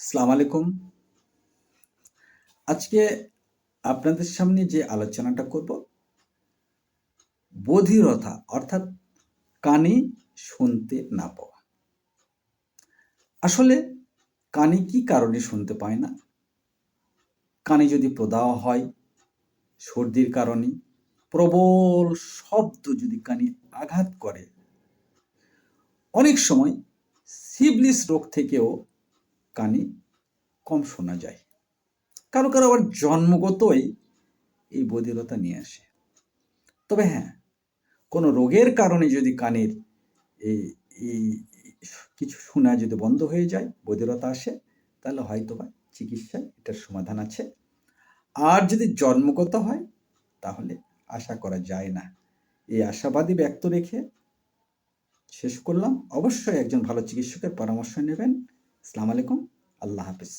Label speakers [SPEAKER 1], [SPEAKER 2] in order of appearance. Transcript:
[SPEAKER 1] আসসালামু আলাইকুম। আজকে আপনাদের সামনে যে আলোচনাটা করব, বধিরতা অর্থাৎ কানে শুনতে না পাওয়া। আসলে কানে কি কারণে শুনতে পায় না? কানে যদি প্রদাহ হয়, সর্দির কারণে, প্রবল শব্দ যদি কানে আঘাত করে, অনেক সময় সিফিলিস রোগ থেকেও কানে কম শোনা যায়। কারো কারো আবার জন্মগতই এই বধিরতা নিয়ে আসে। তবে হ্যাঁ, কোনো রোগের কারণে যদি কানের এই এই কিছু শোনা যদি বন্ধ হয়ে যায়, বধিরতা আসে, তাহলে হয়তোবা চিকিৎসায় এটার সমাধান আছে। আর যদি জন্মগত হয়, তাহলে আশা করা যায় না। এই আশাবাদী ব্যক্ত রেখে শেষ করলাম। অবশ্যই একজন ভালো চিকিৎসকের পরামর্শ নেবেন। আসসালামু আলাইকুম। আল্লাহ হাফেজ।